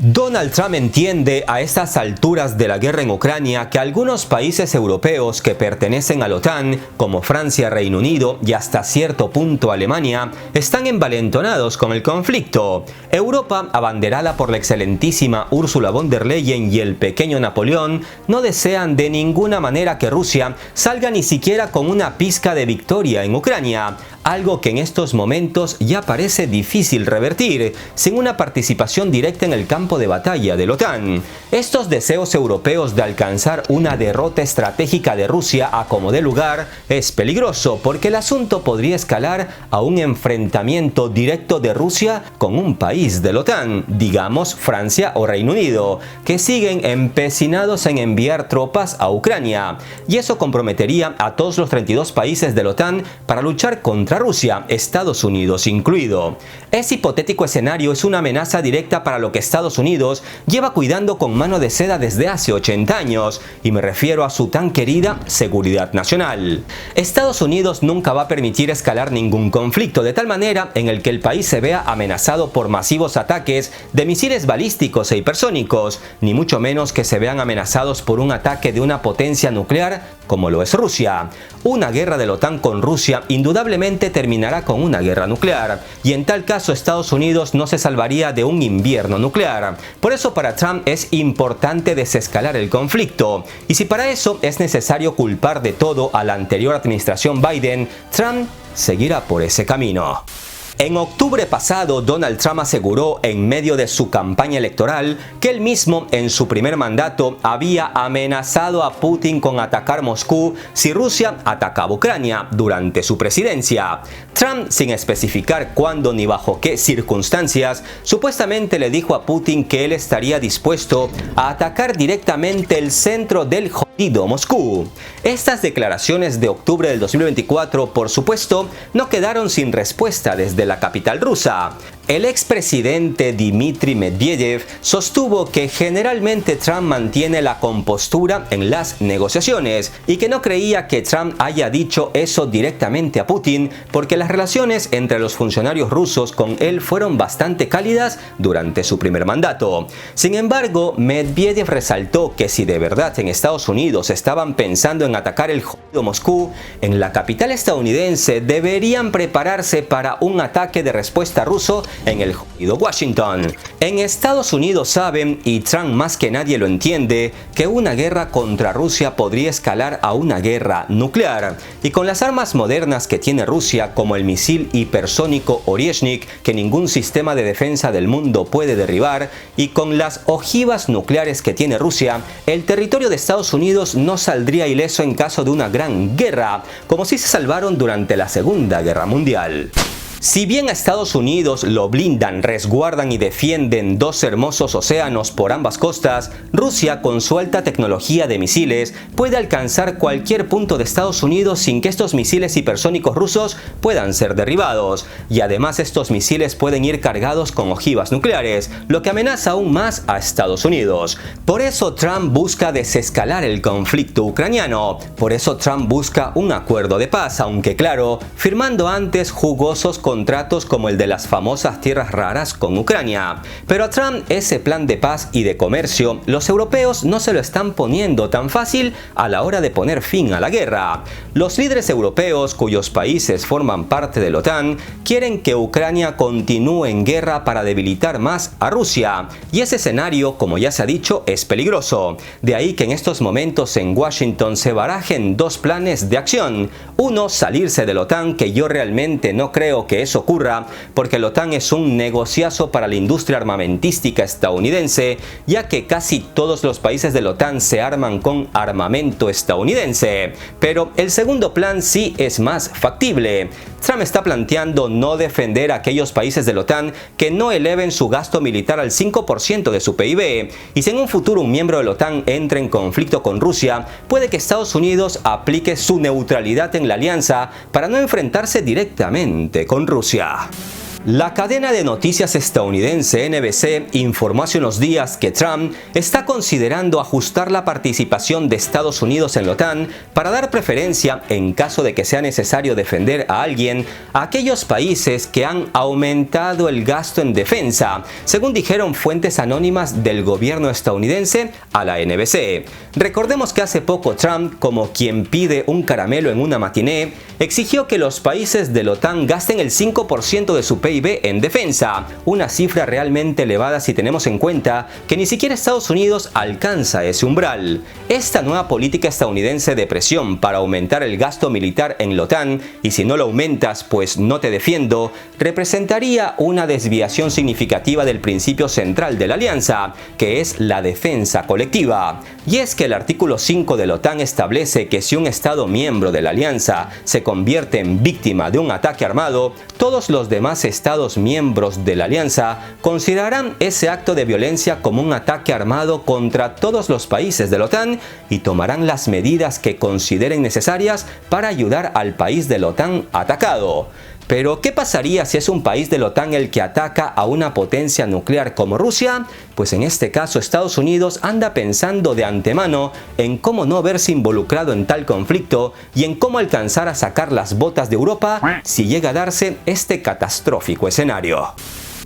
Donald Trump entiende a estas alturas de la guerra en Ucrania que algunos países europeos que pertenecen a la OTAN, como Francia, Reino Unido y hasta cierto punto Alemania, están envalentonados con el conflicto. Europa, abanderada por la excelentísima Ursula von der Leyen y el pequeño Napoleón, no desean de ninguna manera que Rusia salga ni siquiera con una pizca de victoria en Ucrania, algo que en estos momentos ya parece difícil revertir, sin una participación directa en el campo de batalla de la OTAN. Estos deseos europeos de alcanzar una derrota estratégica de Rusia a como dé lugar es peligroso, porque el asunto podría escalar a un enfrentamiento directo de Rusia con un país de la OTAN, digamos Francia o Reino Unido, que siguen empecinados en enviar tropas a Ucrania, y eso comprometería a todos los 32 países de la OTAN para luchar contra Rusia, Estados Unidos incluido. Ese hipotético escenario es una amenaza directa para lo que Estados Unidos lleva cuidando con mano de seda desde hace 80 años, y me refiero a su tan querida seguridad nacional. Estados Unidos nunca va a permitir escalar ningún conflicto de tal manera en el que el país se vea amenazado por masivos ataques de misiles balísticos e hipersónicos, ni mucho menos que se vean amenazados por un ataque de una potencia nuclear como lo es Rusia. Una guerra de la OTAN con Rusia indudablemente terminará con una guerra nuclear, y en tal caso Estados Unidos no se salvaría de un invierno nuclear. Por eso para Trump es importante desescalar el conflicto, y si para eso es necesario culpar de todo a la anterior administración Biden, Trump seguirá por ese camino. En octubre pasado, Donald Trump aseguró en medio de su campaña electoral que él mismo en su primer mandato había amenazado a Putin con atacar Moscú si Rusia atacaba Ucrania durante su presidencia. Trump, sin especificar cuándo ni bajo qué circunstancias, supuestamente le dijo a Putin que él estaría dispuesto a atacar directamente el centro del jodido Moscú. Estas declaraciones de octubre del 2024, por supuesto, no quedaron sin respuesta desde la capital rusa. El expresidente Dmitry Medvedev sostuvo que generalmente Trump mantiene la compostura en las negociaciones y que no creía que Trump haya dicho eso directamente a Putin, porque las relaciones entre los funcionarios rusos con él fueron bastante cálidas durante su primer mandato. Sin embargo, Medvedev resaltó que si de verdad en Estados Unidos estaban pensando en atacar el jodido Moscú, en la capital estadounidense deberían prepararse para un ataque de respuesta ruso en el jodido Washington. En Estados Unidos saben, y Trump más que nadie lo entiende, que una guerra contra Rusia podría escalar a una guerra nuclear. Y con las armas modernas que tiene Rusia, como el misil hipersónico Oryezhnik, que ningún sistema de defensa del mundo puede derribar, y con las ojivas nucleares que tiene Rusia, el territorio de Estados Unidos no saldría ileso en caso de una gran guerra, como si se salvaron durante la Segunda Guerra Mundial. Si bien a Estados Unidos lo blindan, resguardan y defienden dos hermosos océanos por ambas costas, Rusia, con su alta tecnología de misiles, puede alcanzar cualquier punto de Estados Unidos sin que estos misiles hipersónicos rusos puedan ser derribados. Y además estos misiles pueden ir cargados con ojivas nucleares, lo que amenaza aún más a Estados Unidos. Por eso Trump busca desescalar el conflicto ucraniano. Por eso Trump busca un acuerdo de paz, aunque claro, firmando antes jugosos contratos como el de las famosas tierras raras con Ucrania. Pero a Trump ese plan de paz y de comercio, los europeos no se lo están poniendo tan fácil a la hora de poner fin a la guerra. Los líderes europeos, cuyos países forman parte de la OTAN, quieren que Ucrania continúe en guerra para debilitar más a Rusia. Y ese escenario, como ya se ha dicho, es peligroso. De ahí que en estos momentos en Washington se barajen dos planes de acción. Uno, salirse de la OTAN, que yo realmente no creo que eso ocurra, porque la OTAN es un negociazo para la industria armamentística estadounidense, ya que casi todos los países de la OTAN se arman con armamento estadounidense. Pero el segundo plan sí es más factible. Trump está planteando no defender a aquellos países de la OTAN que no eleven su gasto militar al 5% de su PIB, y si en un futuro un miembro de la OTAN entra en conflicto con Rusia, puede que Estados Unidos aplique su neutralidad en la alianza para no enfrentarse directamente con Rusia. La cadena de noticias estadounidense NBC informó hace unos días que Trump está considerando ajustar la participación de Estados Unidos en la OTAN para dar preferencia, en caso de que sea necesario defender a alguien, a aquellos países que han aumentado el gasto en defensa, según dijeron fuentes anónimas del gobierno estadounidense a la NBC. Recordemos que hace poco Trump, como quien pide un caramelo en una matiné, exigió que los países de la OTAN gasten el 5% de su PIB en defensa, una cifra realmente elevada si tenemos en cuenta que ni siquiera Estados Unidos alcanza ese umbral. Esta nueva política estadounidense de presión para aumentar el gasto militar en la OTAN, y si no lo aumentas pues no te defiendo, representaría una desviación significativa del principio central de la alianza, que es la defensa colectiva. Y es que el artículo 5 de la OTAN establece que si un Estado miembro de la alianza se convierte en víctima de un ataque armado, todos los demás Estados miembros de la alianza considerarán ese acto de violencia como un ataque armado contra todos los países de la OTAN y tomarán las medidas que consideren necesarias para ayudar al país de la OTAN atacado. Pero, ¿qué pasaría si es un país de la OTAN el que ataca a una potencia nuclear como Rusia? Pues en este caso Estados Unidos anda pensando de antemano en cómo no verse involucrado en tal conflicto y en cómo alcanzar a sacar las botas de Europa si llega a darse este catastrófico escenario.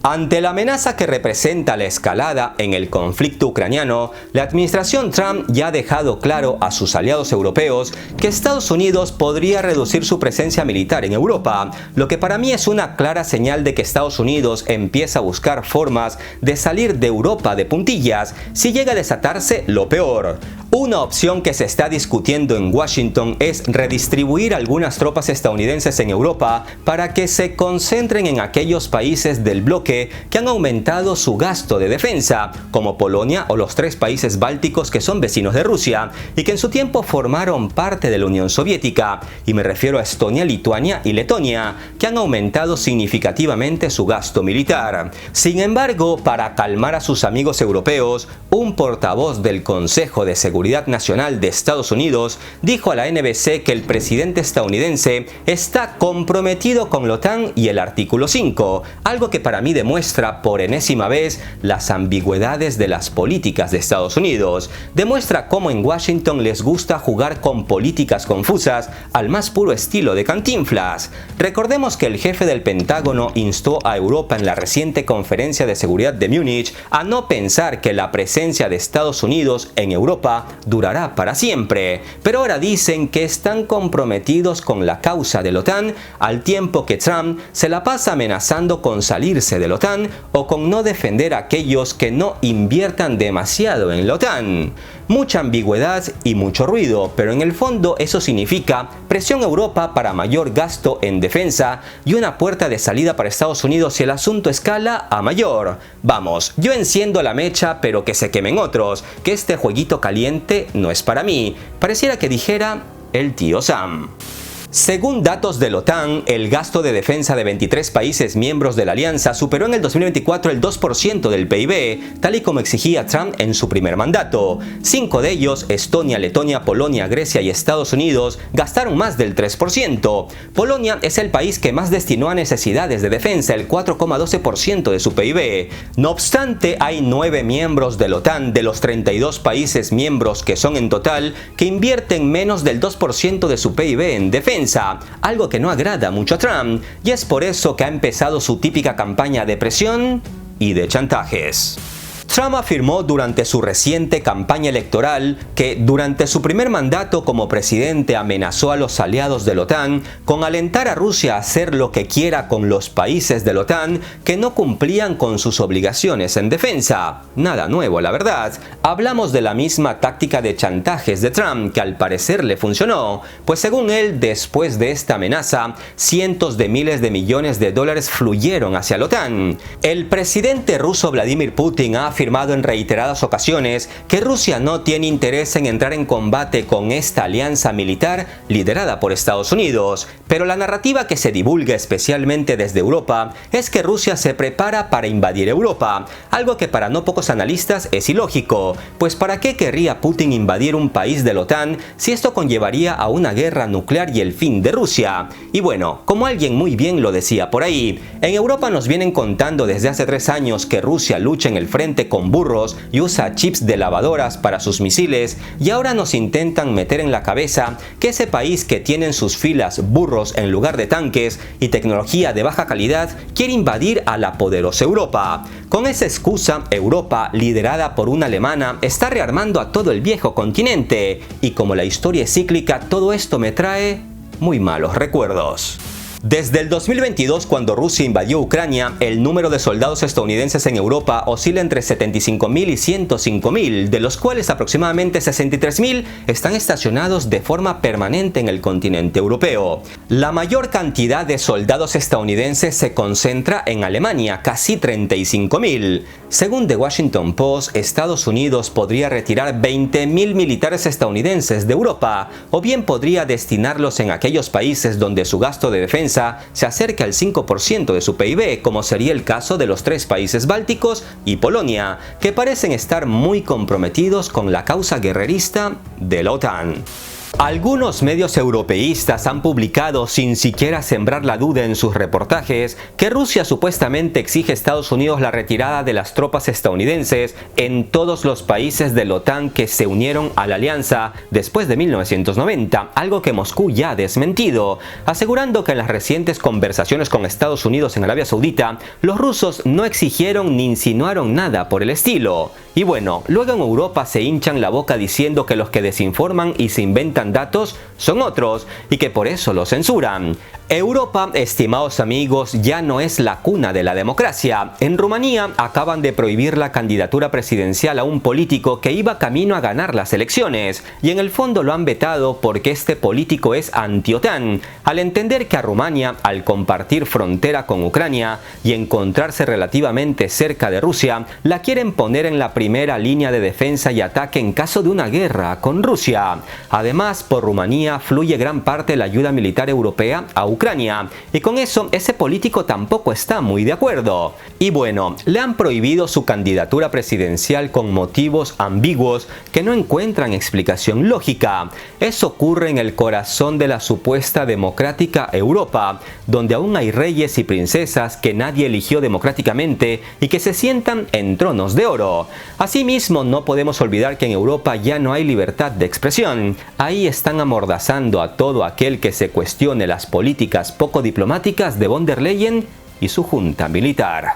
Ante la amenaza que representa la escalada en el conflicto ucraniano, la administración Trump ya ha dejado claro a sus aliados europeos que Estados Unidos podría reducir su presencia militar en Europa, lo que para mí es una clara señal de que Estados Unidos empieza a buscar formas de salir de Europa de puntillas si llega a desatarse lo peor. Una opción que se está discutiendo en Washington es redistribuir algunas tropas estadounidenses en Europa para que se concentren en aquellos países del bloque que han aumentado su gasto de defensa, como Polonia o los 3 países bálticos que son vecinos de Rusia y que en su tiempo formaron parte de la Unión Soviética, y me refiero a Estonia, Lituania y Letonia, que han aumentado significativamente su gasto militar. Sin embargo, para calmar a sus amigos europeos, un portavoz del Consejo de Seguridad Nacional de Estados Unidos dijo a la NBC que el presidente estadounidense está comprometido con la OTAN y el artículo 5, algo que para mí demuestra por enésima vez las ambigüedades de las políticas de Estados Unidos. Demuestra cómo en Washington les gusta jugar con políticas confusas al más puro estilo de Cantinflas. Recordemos que el jefe del Pentágono instó a Europa en la reciente conferencia de seguridad de Múnich a no pensar que la presencia de Estados Unidos en Europa durará para siempre, pero ahora dicen que están comprometidos con la causa de la OTAN, al tiempo que Trump se la pasa amenazando con salirse de la OTAN o con no defender a aquellos que no inviertan demasiado en la OTAN. Mucha ambigüedad y mucho ruido, pero en el fondo eso significa presión a Europa para mayor gasto en defensa y una puerta de salida para Estados Unidos si el asunto escala a mayor. Vamos, yo enciendo la mecha pero que se quemen otros, que este jueguito caliente no es para mí. Pareciera que dijera el tío Sam. Según datos de la OTAN, el gasto de defensa de 23 países miembros de la alianza superó en el 2024 el 2% del PIB, tal y como exigía Trump en su primer mandato. 5 de ellos, Estonia, Letonia, Polonia, Grecia y Estados Unidos, gastaron más del 3%. Polonia es el país que más destinó a necesidades de defensa, el 4,12% de su PIB. No obstante, hay 9 miembros de la OTAN de los 32 países miembros que son en total que invierten menos del 2% de su PIB en defensa, algo que no agrada mucho a Trump, y es por eso que ha empezado su típica campaña de presión y de chantajes. Trump afirmó durante su reciente campaña electoral que durante su primer mandato como presidente amenazó a los aliados de la OTAN con alentar a Rusia a hacer lo que quiera con los países de la OTAN que no cumplían con sus obligaciones en defensa. Nada nuevo, la verdad. Hablamos de la misma táctica de chantajes de Trump que al parecer le funcionó, pues según él, después de esta amenaza, cientos de miles de millones de dólares fluyeron hacia la OTAN. El presidente ruso Vladimir Putin ha afirmado en reiteradas ocasiones que Rusia no tiene interés en entrar en combate con esta alianza militar liderada por Estados Unidos, pero la narrativa que se divulga especialmente desde Europa es que Rusia se prepara para invadir Europa, algo que para no pocos analistas es ilógico, pues ¿para qué querría Putin invadir un país de la OTAN si esto conllevaría a una guerra nuclear y el fin de Rusia? Y bueno, como alguien muy bien lo decía por ahí, en Europa nos vienen contando desde hace 3 años que Rusia lucha en el frente con burros y usa chips de lavadoras para sus misiles, y ahora nos intentan meter en la cabeza que ese país que tiene en sus filas burros en lugar de tanques y tecnología de baja calidad quiere invadir a la poderosa Europa. Con esa excusa, Europa, liderada por una alemana, está rearmando a todo el viejo continente, y como la historia es cíclica, todo esto me trae muy malos recuerdos. Desde el 2022, cuando Rusia invadió Ucrania, el número de soldados estadounidenses en Europa oscila entre 75.000 y 105.000, de los cuales aproximadamente 63.000 están estacionados de forma permanente en el continente europeo. La mayor cantidad de soldados estadounidenses se concentra en Alemania, casi 35.000. Según The Washington Post, Estados Unidos podría retirar 20.000 militares estadounidenses de Europa, o bien podría destinarlos en aquellos países donde su gasto de defensa se acerca al 5% de su PIB, como sería el caso de los 3 países bálticos y Polonia, que parecen estar muy comprometidos con la causa guerrerista de la OTAN. Algunos medios europeístas han publicado, sin siquiera sembrar la duda en sus reportajes, que Rusia supuestamente exige a Estados Unidos la retirada de las tropas estadounidenses en todos los países de la OTAN que se unieron a la alianza después de 1990, algo que Moscú ya ha desmentido, asegurando que en las recientes conversaciones con Estados Unidos en Arabia Saudita, los rusos no exigieron ni insinuaron nada por el estilo. Y bueno, luego en Europa se hinchan la boca diciendo que los que desinforman y se inventan datos son otros y que por eso lo censuran. Europa, estimados amigos, ya no es la cuna de la democracia. En Rumanía acaban de prohibir la candidatura presidencial a un político que iba camino a ganar las elecciones, y en el fondo lo han vetado porque este político es anti-OTAN, al entender que a Rumania, al compartir frontera con Ucrania y encontrarse relativamente cerca de Rusia, la quieren poner en la primera línea de defensa y ataque en caso de una guerra con Rusia. Además, por Rumanía fluye gran parte de la ayuda militar europea a Ucrania, y con eso ese político tampoco está muy de acuerdo. Y bueno, le han prohibido su candidatura presidencial con motivos ambiguos que no encuentran explicación lógica. Eso ocurre en el corazón de la supuesta democrática Europa, donde aún hay reyes y princesas que nadie eligió democráticamente y que se sientan en tronos de oro. Asimismo, no podemos olvidar que en Europa ya no hay libertad de expresión. Ahí están amordazando a todo aquel que se cuestione las políticas poco diplomáticas de von der Leyen y su junta militar.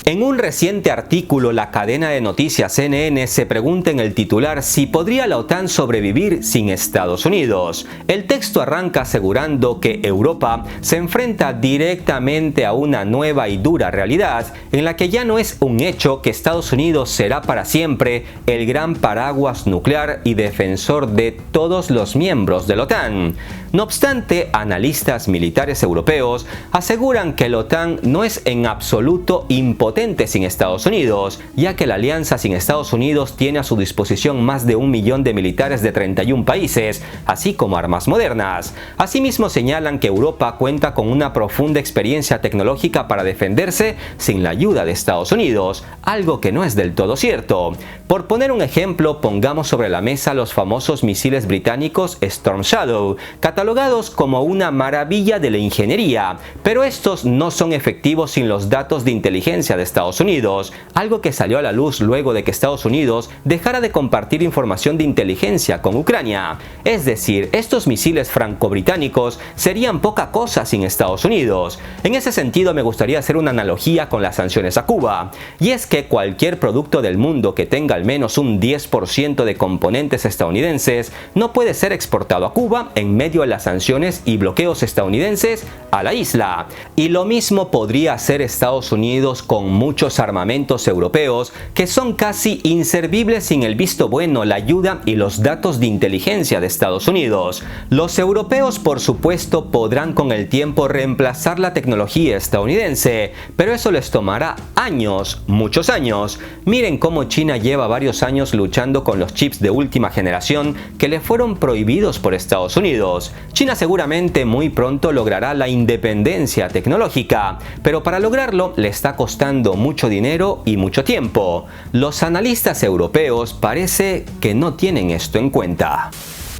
En un reciente artículo, la cadena de noticias CNN se pregunta en el titular si podría la OTAN sobrevivir sin Estados Unidos. El texto arranca asegurando que Europa se enfrenta directamente a una nueva y dura realidad en la que ya no es un hecho que Estados Unidos será para siempre el gran paraguas nuclear y defensor de todos los miembros de la OTAN. No obstante, analistas militares europeos aseguran que la OTAN no es en absoluto impotente sin Estados Unidos, ya que la alianza sin Estados Unidos tiene a su disposición más de 1 millón de militares de 31 países, así como armas modernas. Asimismo, señalan que Europa cuenta con una profunda experiencia tecnológica para defenderse sin la ayuda de Estados Unidos, algo que no es del todo cierto. Por poner un ejemplo, pongamos sobre la mesa los famosos misiles británicos Storm Shadow, catalogados como una maravilla de la ingeniería, pero estos no son efectivos sin los datos de inteligencia de Estados Unidos, algo que salió a la luz luego de que Estados Unidos dejara de compartir información de inteligencia con Ucrania. Es decir, estos misiles franco-británicos serían poca cosa sin Estados Unidos. En ese sentido, me gustaría hacer una analogía con las sanciones a Cuba, y es que cualquier producto del mundo que tenga al menos un 10% de componentes estadounidenses no puede ser exportado a Cuba en medio de las sanciones y bloqueos estadounidenses a la isla. Y lo mismo podría hacer Estados Unidos con muchos armamentos europeos que son casi inservibles sin el visto bueno, la ayuda y los datos de inteligencia de Estados Unidos. Los europeos, por supuesto, podrán con el tiempo reemplazar la tecnología estadounidense, pero eso les tomará años, muchos años. Miren cómo China lleva varios años luchando con los chips de última generación que le fueron prohibidos por Estados Unidos. China seguramente muy pronto logrará la independencia tecnológica, pero para lograrlo le está costando mucho dinero y mucho tiempo. Los analistas europeos parece que no tienen esto en cuenta.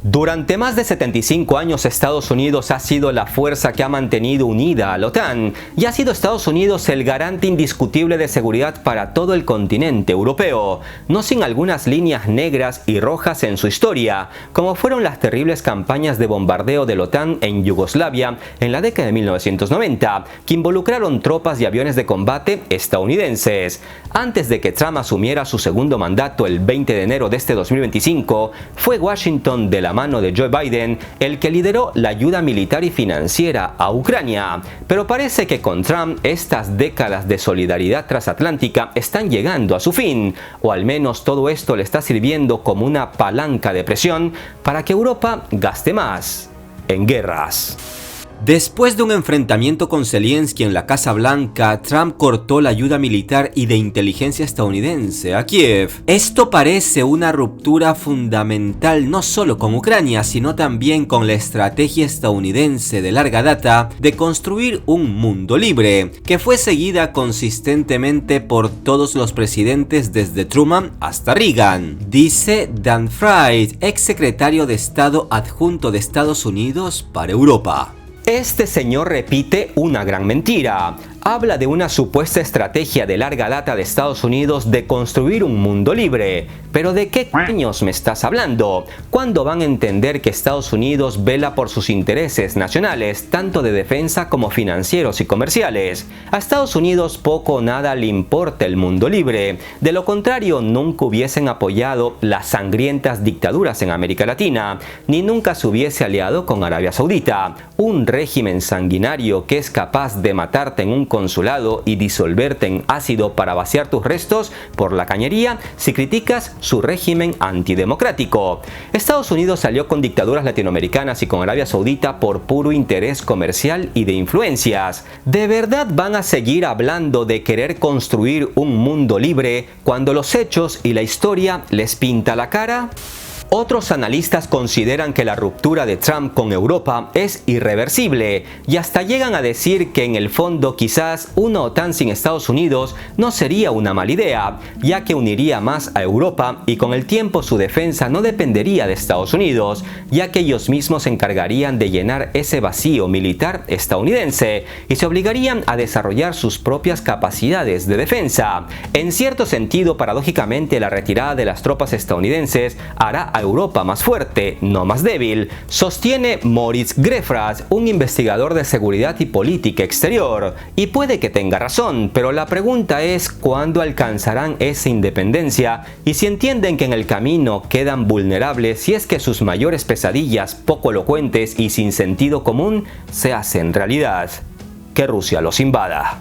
Durante más de 75 años Estados Unidos ha sido la fuerza que ha mantenido unida a la OTAN y ha sido Estados Unidos el garante indiscutible de seguridad para todo el continente europeo, no sin algunas líneas negras y rojas en su historia, como fueron las terribles campañas de bombardeo de la OTAN en Yugoslavia en la década de 1990, que involucraron tropas y aviones de combate estadounidenses. Antes de que Trump asumiera su segundo mandato el 20 de enero de este 2025, fue Washington de la mano de Joe Biden el que lideró la ayuda militar y financiera a Ucrania. Pero parece que con Trump estas décadas de solidaridad transatlántica están llegando a su fin, o al menos todo esto le está sirviendo como una palanca de presión para que Europa gaste más en guerras. Después de un enfrentamiento con Zelensky en la Casa Blanca, Trump cortó la ayuda militar y de inteligencia estadounidense a Kiev. Esto parece una ruptura fundamental no solo con Ucrania, sino también con la estrategia estadounidense de larga data de construir un mundo libre, que fue seguida consistentemente por todos los presidentes desde Truman hasta Reagan. Dice Dan Fried, ex secretario de Estado adjunto de Estados Unidos para Europa. Este señor repite una gran mentira. Habla de una supuesta estrategia de larga data de Estados Unidos de construir un mundo libre. ¿Pero de qué años me estás hablando? ¿Cuándo van a entender que Estados Unidos vela por sus intereses nacionales, tanto de defensa como financieros y comerciales? A Estados Unidos poco o nada le importa el mundo libre. De lo contrario, nunca hubiesen apoyado las sangrientas dictaduras en América Latina, ni nunca se hubiese aliado con Arabia Saudita, un régimen sanguinario que es capaz de matarte en un consulado y disolverte en ácido para vaciar tus restos por la cañería si criticas su régimen antidemocrático. Estados Unidos salió con dictaduras latinoamericanas y con Arabia Saudita por puro interés comercial y de influencias. ¿De verdad van a seguir hablando de querer construir un mundo libre cuando los hechos y la historia les pinta la cara? Otros analistas consideran que la ruptura de Trump con Europa es irreversible y hasta llegan a decir que en el fondo quizás una OTAN sin Estados Unidos no sería una mala idea, ya que uniría más a Europa y con el tiempo su defensa no dependería de Estados Unidos, ya que ellos mismos se encargarían de llenar ese vacío militar estadounidense y se obligarían a desarrollar sus propias capacidades de defensa. En cierto sentido, paradójicamente, la retirada de las tropas estadounidenses hará a Europa más fuerte, no más débil, sostiene Moritz Grefrath, un investigador de seguridad y política exterior. Y puede que tenga razón, pero la pregunta es ¿cuándo alcanzarán esa independencia? Y si entienden que en el camino quedan vulnerables si es que sus mayores pesadillas poco elocuentes y sin sentido común se hacen realidad. Que Rusia los invada.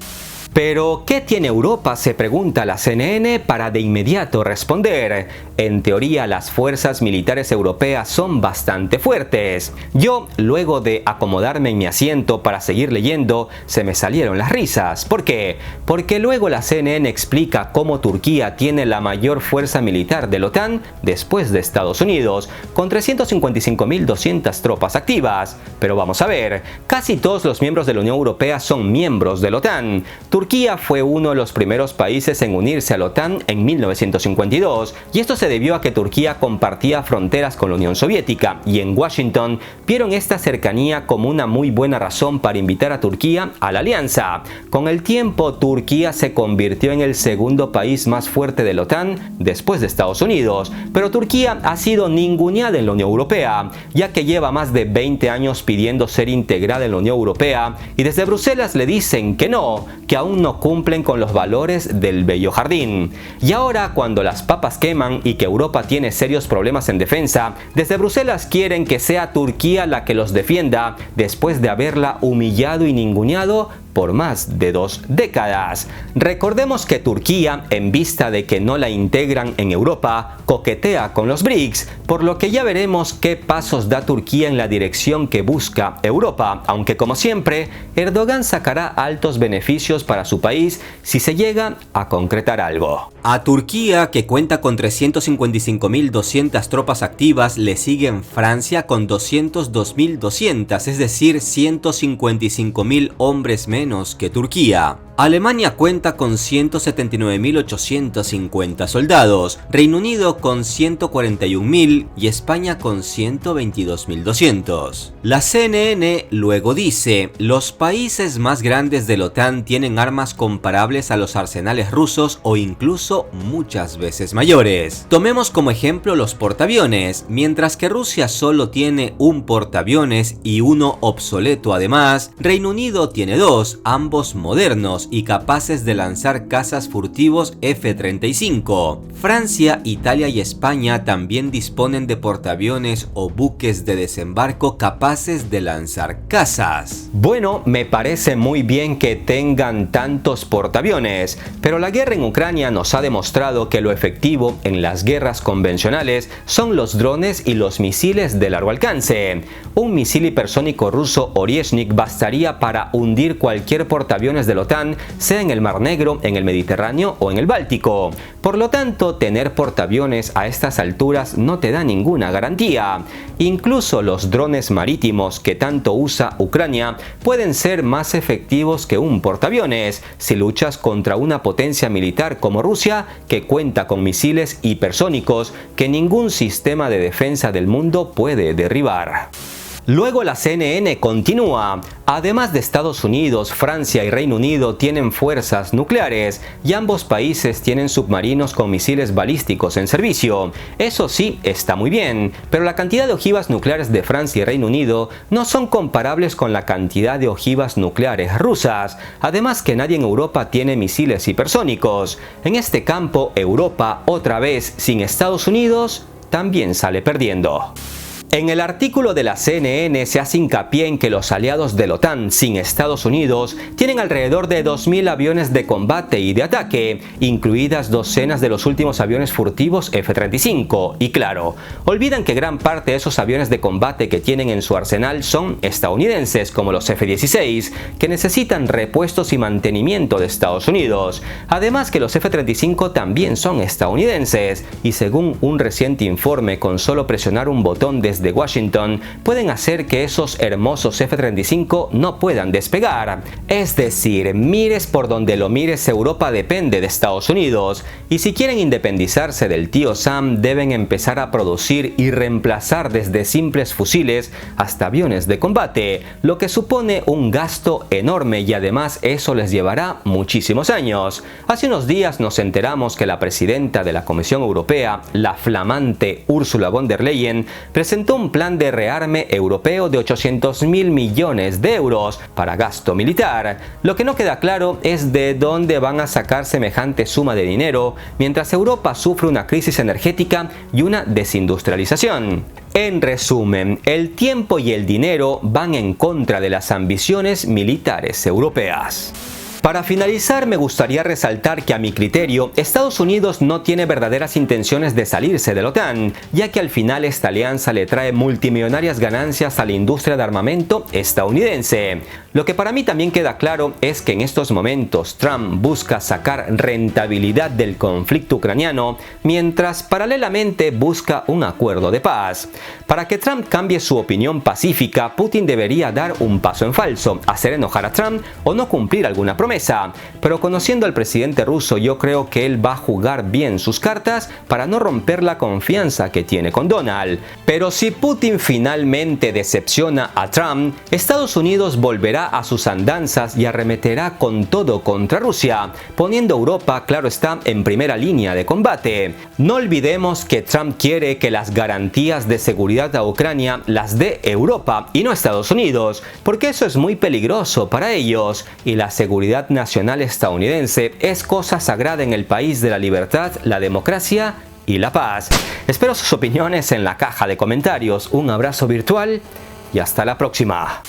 ¿Pero qué tiene Europa?, se pregunta la CNN para de inmediato responder. En teoría, las fuerzas militares europeas son bastante fuertes. Yo, luego de acomodarme en mi asiento para seguir leyendo, se me salieron las risas. ¿Por qué? Porque luego la CNN explica cómo Turquía tiene la mayor fuerza militar de la OTAN después de Estados Unidos, con 355.200 tropas activas. Pero vamos a ver, casi todos los miembros de la Unión Europea son miembros de la OTAN. Turquía fue uno de los primeros países en unirse a la OTAN en 1952, y esto se debió a que Turquía compartía fronteras con la Unión Soviética, y en Washington vieron esta cercanía como una muy buena razón para invitar a Turquía a la alianza. Con el tiempo, Turquía se convirtió en el segundo país más fuerte de la OTAN después de Estados Unidos, pero Turquía ha sido ninguneada en la Unión Europea, ya que lleva más de 20 años pidiendo ser integrada en la Unión Europea, y desde Bruselas le dicen que no, que aún aún no cumplen con los valores del bello jardín. Y ahora, cuando las papas queman y que Europa tiene serios problemas en defensa, desde Bruselas quieren que sea Turquía la que los defienda después de haberla humillado y ninguneado por más de 2 décadas. Recordemos que Turquía, en vista de que no la integran en Europa, coquetea con los BRICS, por lo que ya veremos qué pasos da Turquía en la dirección que busca Europa, aunque como siempre, Erdogan sacará altos beneficios para su país si se llega a concretar algo. A Turquía, que cuenta con 355.200 tropas activas, le siguen Francia con 202.200, es decir, 155.000 hombres menos que Turquía. Alemania cuenta con 179.850 soldados, Reino Unido con 141.000 y España con 122.200. La CNN luego dice: los países más grandes de la OTAN tienen armas comparables a los arsenales rusos o incluso muchas veces mayores. Tomemos como ejemplo los portaaviones. Mientras que Rusia solo tiene un portaaviones y uno obsoleto además, Reino Unido tiene 2, ambos modernos y capaces de lanzar cazas furtivos F-35. Francia, Italia y España también disponen de portaaviones o buques de desembarco capaces de lanzar cazas. Bueno, me parece muy bien que tengan tantos portaaviones, pero la guerra en Ucrania nos ha demostrado que lo efectivo en las guerras convencionales son los drones y los misiles de largo alcance. Un misil hipersónico ruso Oryezhnik bastaría para hundir cualquier portaaviones de la OTAN, sea en el Mar Negro, en el Mediterráneo o en el Báltico. Por lo tanto, tener portaaviones a estas alturas no te da ninguna garantía. Incluso los drones marítimos que tanto usa Ucrania pueden ser más efectivos que un portaaviones si luchas contra una potencia militar como Rusia, que cuenta con misiles hipersónicos que ningún sistema de defensa del mundo puede derribar. Luego la CNN continúa: además de Estados Unidos, Francia y Reino Unido tienen fuerzas nucleares y ambos países tienen submarinos con misiles balísticos en servicio. Eso sí, está muy bien, pero la cantidad de ojivas nucleares de Francia y Reino Unido no son comparables con la cantidad de ojivas nucleares rusas. Además que nadie en Europa tiene misiles hipersónicos. En este campo, Europa, otra vez sin Estados Unidos, también sale perdiendo. En el artículo de la CNN se hace hincapié en que los aliados de la OTAN sin Estados Unidos tienen alrededor de 2.000 aviones de combate y de ataque, incluidas docenas de los últimos aviones furtivos F-35. Y claro, olvidan que gran parte de esos aviones de combate que tienen en su arsenal son estadounidenses, como los F-16, que necesitan repuestos y mantenimiento de Estados Unidos. Además que los F-35 también son estadounidenses, y según un reciente informe, con solo presionar un botón desde Washington, pueden hacer que esos hermosos F-35 no puedan despegar. Es decir, mires por donde lo mires, Europa depende de Estados Unidos, y si quieren independizarse del tío Sam, deben empezar a producir y reemplazar desde simples fusiles hasta aviones de combate, lo que supone un gasto enorme, y además eso les llevará muchísimos años. Hace unos días nos enteramos que la presidenta de la Comisión Europea, la flamante Ursula von der Leyen, presentó un plan de rearme europeo de 800.000 millones de euros para gasto militar. Lo que no queda claro es de dónde van a sacar semejante suma de dinero mientras Europa sufre una crisis energética y una desindustrialización. En resumen, el tiempo y el dinero van en contra de las ambiciones militares europeas. Para finalizar, me gustaría resaltar que a mi criterio, Estados Unidos no tiene verdaderas intenciones de salirse de la OTAN, ya que al final esta alianza le trae multimillonarias ganancias a la industria de armamento estadounidense. Lo que para mí también queda claro es que en estos momentos Trump busca sacar rentabilidad del conflicto ucraniano, mientras paralelamente busca un acuerdo de paz. Para que Trump cambie su opinión pacífica, Putin debería dar un paso en falso, hacer enojar a Trump o no cumplir alguna promesa. Pero conociendo al presidente ruso, yo creo que él va a jugar bien sus cartas para no romper la confianza que tiene con Donald. Pero si Putin finalmente decepciona a Trump, Estados Unidos volverá a sus andanzas y arremeterá con todo contra Rusia, poniendo a Europa, claro está, en primera línea de combate. No olvidemos que Trump quiere que las garantías de seguridad a Ucrania las dé Europa y no Estados Unidos, porque eso es muy peligroso para ellos, y la seguridad seguridad nacional estadounidense es cosa sagrada en el país de la libertad, la democracia y la paz. Espero sus opiniones en la caja de comentarios. Un abrazo virtual y hasta la próxima.